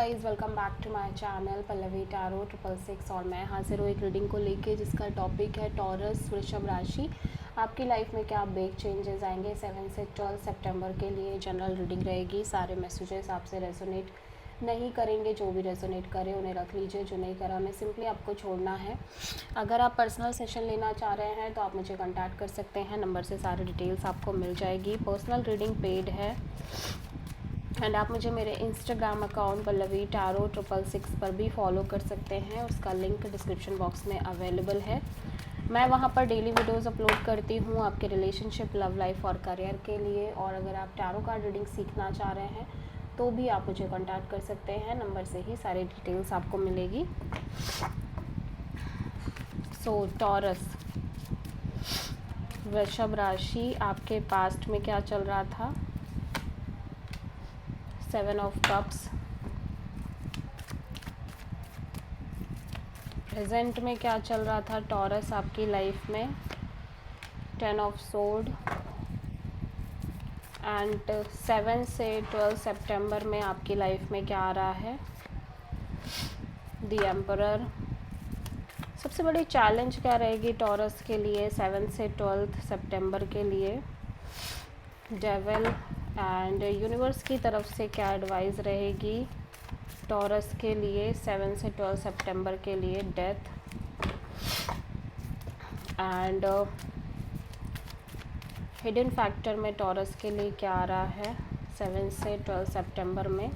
Guys, welcome back to my channel Pallavi tarot 666 और मैं हाजिर हूँ एक रीडिंग को लेके जिसका टॉपिक है टॉरस वृषभ राशि। आपकी लाइफ में क्या बिग चेंजेस आएंगे 7 से 12 सितंबर के लिए। जनरल रीडिंग रहेगी, सारे मैसेजेस आपसे रेजोनेट नहीं करेंगे। जो भी रेजोनेट करे उन्हें रख लीजिए, जो नहीं करा उन्हें सिंपली आपको छोड़ना है। अगर आप पर्सनल सेशन लेना चाह रहे हैं तो आप मुझे कॉन्टैक्ट कर सकते हैं, नंबर से सारी डिटेल्स आपको मिल जाएगी। पर्सनल रीडिंग पेड है एंड आप मुझे मेरे इंस्टाग्राम अकाउंट पल्लवी टैरो 666 पर भी फॉलो कर सकते हैं। उसका लिंक डिस्क्रिप्शन बॉक्स में अवेलेबल है। मैं वहाँ पर डेली वीडियोस अपलोड करती हूँ आपके रिलेशनशिप, लव लाइफ और करियर के लिए। और अगर आप टैरो कार्ड रीडिंग सीखना चाह रहे हैं तो भी आप मुझे कांटेक्ट कर सकते हैं, नंबर से ही सारी डिटेल्स आपको मिलेगी। सो टॉरस वृषभ राशि, आपके पास्ट में क्या चल रहा था? 7 ऑफ कप्स। प्रेजेंट में क्या चल रहा था टॉरस आपकी लाइफ में? 10 ऑफ सोर्ड। एंड 7 से 12 सितंबर में आपकी लाइफ में क्या आ रहा है? The emperor. सबसे बड़ी चैलेंज क्या रहेगी टॉरस के लिए 7 से 12 सितंबर के लिए? डेविल। एंड यूनिवर्स की तरफ से क्या एडवाइस रहेगी टॉरस के लिए 7 से 12 सितंबर के लिए? डेथ। एंड हिडन फैक्टर में टॉरस के लिए क्या आ रहा है 7 से 12 सितंबर में?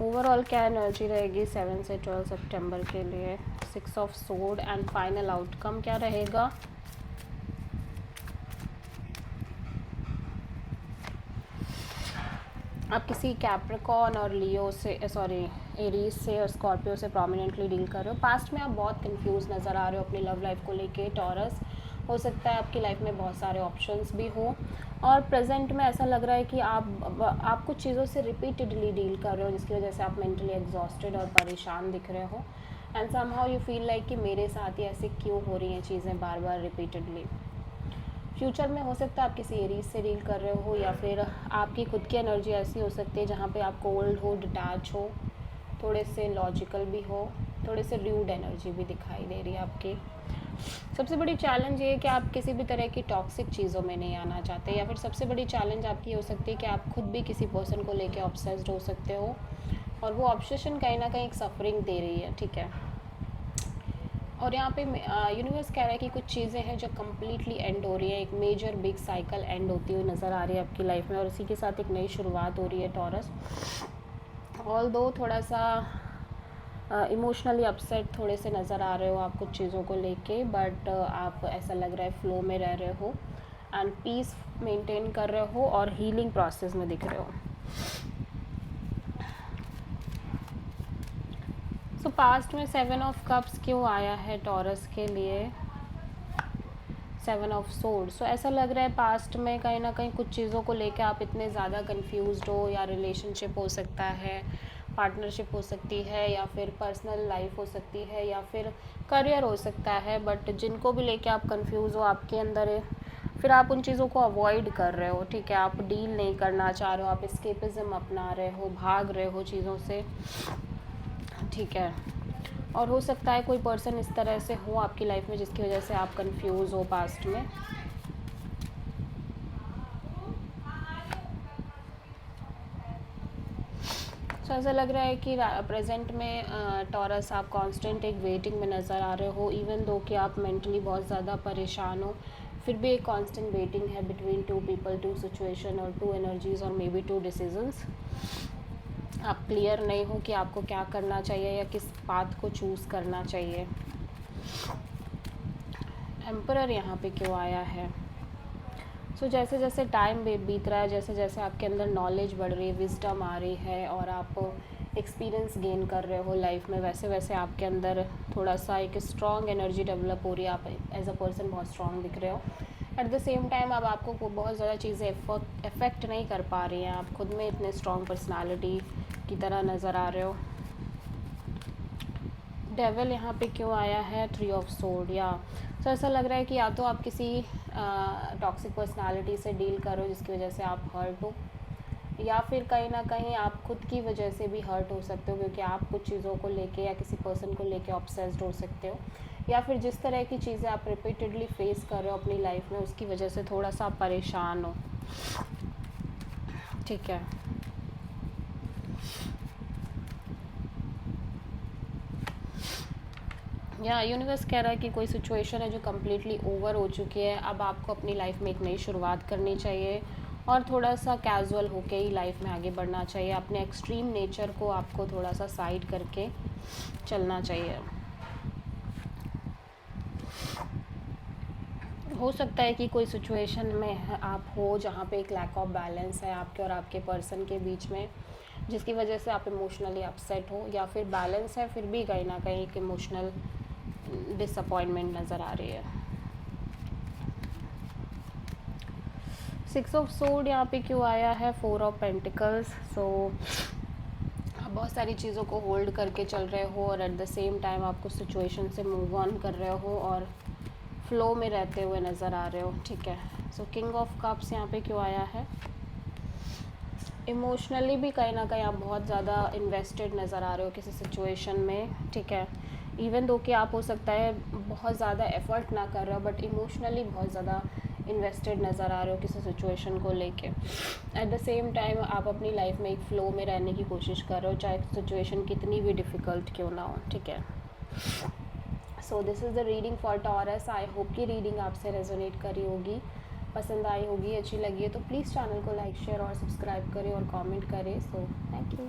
ओवरऑल क्या एनर्जी रहेगी 7 से 12 सितंबर के लिए? 6 of sword. And final outcome क्या रहेगा? आप किसी कैप्रिकॉर्न और लियो से एरीज से और स्कॉर्पियो से प्रोमिनेंटली डील कर रहे हो। पास्ट में आप बहुत कंफ्यूज नज़र आ रहे हो अपनी लव लाइफ को लेके टॉरस। हो सकता है आपकी लाइफ में बहुत सारे ऑप्शंस भी हो और प्रेजेंट में ऐसा लग रहा है कि आप कुछ चीज़ों से रिपीटेडली डील कर रहे हो जिसकी वजह से आप मेंटली एग्जॉस्टेड और परेशान दिख रहे हो। And somehow you feel like कि मेरे साथ ही ऐसे क्यों हो रही हैं चीज़ें बार बार रिपीटेडली। फ्यूचर में हो सकता है आप किसी एरीज से डील कर रहे हो या फिर आपकी खुद की एनर्जी ऐसी हो सकती है जहाँ पे आप कोल्ड हो, डिटैच हो, थोड़े से लॉजिकल भी हो, थोड़े से र्यूड एनर्जी भी दिखाई दे रही है आपकी। सबसे बड़ी चैलेंज ये है कि आप किसी भी तरह की टॉक्सिक चीज़ों में नहीं आना चाहते, या फिर सबसे बड़ी चैलेंज आपकी हो सकती है कि आप खुद भी किसी पर्सन को लेके ऑब्सेस्ड हो सकते हो और वो ऑब्सेशन कहीं ना कहीं एक सफरिंग दे रही है, ठीक है। और यहाँ पे यूनिवर्स कह रहा है कि कुछ चीज़ें हैं जो कम्प्लीटली एंड हो रही है, एक मेजर बिग साइकिल एंड होती हुई नज़र आ रही है आपकी लाइफ में और इसी के साथ एक नई शुरुआत हो रही है टॉरस। ऑल दो थोड़ा सा इमोशनली अपसेट थोड़े से नज़र आ रहे हो आप कुछ चीज़ों को लेके, बट आप ऐसा लग रहा है फ्लो में रह रहे हो एंड पीस मेंटेन कर रहे हो और हीलिंग प्रोसेस में दिख रहे हो। सो पास्ट में 7 ऑफ कप्स क्यों आया है टॉरस के लिए? 7 ऑफ सोर्ड। सो ऐसा लग रहा है पास्ट में कहीं ना कहीं कुछ चीज़ों को लेकर आप इतने ज़्यादा कंफ्यूज्ड हो, या रिलेशनशिप हो सकता है, पार्टनरशिप हो सकती है, या फिर पर्सनल लाइफ हो सकती है, या फिर करियर हो सकता है। बट जिनको भी लेके आप कंफ्यूज हो आपके अंदर, फिर आप उन चीज़ों को अवॉइड कर रहे हो, ठीक है। आप डील नहीं करना चाह रहे हो, आप एस्केपिज्म अपना रहे हो, भाग रहे हो चीज़ों से, ठीक है। और हो सकता है कोई पर्सन इस तरह से हो आपकी लाइफ में जिसकी वजह से आप कंफ्यूज हो पास्ट में। तो ऐसा लग रहा है कि प्रेजेंट में टॉरस आप कांस्टेंट एक वेटिंग में नज़र आ रहे हो, इवन दो कि आप मेंटली बहुत ज़्यादा परेशान हो, फिर भी एक कांस्टेंट वेटिंग है between two people, two situation और टू एनर्जीज और मे बी टू डिसीजंस। आप क्लियर नहीं हो कि आपको क्या करना चाहिए या किस पाथ को चूज़ करना चाहिए। एम्परर यहाँ पे क्यों आया है? सो जैसे जैसे टाइम बीत रहा है, जैसे जैसे आपके अंदर नॉलेज बढ़ रही है, विजडम आ रही है और आप एक्सपीरियंस गेन कर रहे हो लाइफ में, वैसे वैसे आपके अंदर थोड़ा सा एक स्ट्रॉन्ग एनर्जी डेवलप हो रही है। आप एज अ पर्सन बहुत स्ट्रॉन्ग दिख रहे हो। एट द सेम टाइम अब आपको बहुत ज़्यादा चीज़ें इफ़ेक्ट नहीं कर पा रही हैं, आप खुद में इतने स्ट्रॉन्ग पर्सनालिटी की तरह नज़र आ रहे हो। डेविल यहाँ पे क्यों आया है? 3 ऑफ सोर्ड। या तो ऐसा लग रहा है कि या तो आप किसी टॉक्सिक पर्सनालिटी से डील करो जिसकी वजह से आप हर्ट हो, या फिर कहीं ना कहीं आप खुद की वजह से भी हर्ट हो सकते हो, क्योंकि आप कुछ चीज़ों को लेके या किसी पर्सन को लेके ऑब्सेस्ड हो सकते हो, या फिर जिस तरह की चीज़ें आप रिपीटेडली फेस कर रहे हो अपनी लाइफ में उसकी वजह से थोड़ा सा आप परेशान हो। ठीक है, या यूनिवर्स कह रहा है कि कोई सिचुएशन है जो कम्प्लीटली ओवर हो चुकी है, अब आपको अपनी लाइफ में एक नई शुरुआत करनी चाहिए और थोड़ा सा कैजुअल होके ही लाइफ में आगे बढ़ना चाहिए। अपने एक्सट्रीम नेचर को आपको थोड़ा सा साइड करके चलना चाहिए। हो सकता है कि कोई सिचुएशन में आप हो जहाँ पे एक लैक ऑफ बैलेंस है आपके और आपके पर्सन के बीच में, जिसकी वजह से आप इमोशनली अपसेट हो, या फिर बैलेंस है फिर भी कहीं ना कहीं एक इमोशनल डिसअपॉइंटमेंट नज़र आ रही है। 6 ऑफ सोर्ड यहाँ पे क्यों आया है? 4 ऑफ पेंटिकल्स। सो आप बहुत सारी चीज़ों को होल्ड करके चल रहे हो और एट द सेम टाइम आप कुछ सिचुएशन से मूव ऑन कर रहे हो और फ्लो में रहते हुए नज़र आ रहे हो। ठीक है, सो किंग ऑफ कप्स यहाँ पे क्यों आया है? इमोशनली भी कहीं ना कहीं आप बहुत ज़्यादा इन्वेस्टेड नज़र आ रहे हो किसी सिचुएशन में। ठीक है, इवन दो कि आप हो सकता है बहुत ज़्यादा एफर्ट ना कर रहे हो, बट इमोशनली बहुत ज़्यादा इन्वेस्टेड नज़र आ रहे हो किसी सिचुएशन को लेके। एट द सेम टाइम आप अपनी लाइफ में एक फ़्लो में रहने की कोशिश कर रहे हो, चाहे सिचुएशन कितनी भी डिफ़िकल्ट क्यों ना हो। ठीक है, so this is the reading for taurus. I hope कि रीडिंग आपसे रेजोनेट करी होगी, पसंद आई होगी, अच्छी लगी है तो प्लीज़ चैनल को लाइक शेयर और सब्सक्राइब करें और कमेंट करें। So thank you.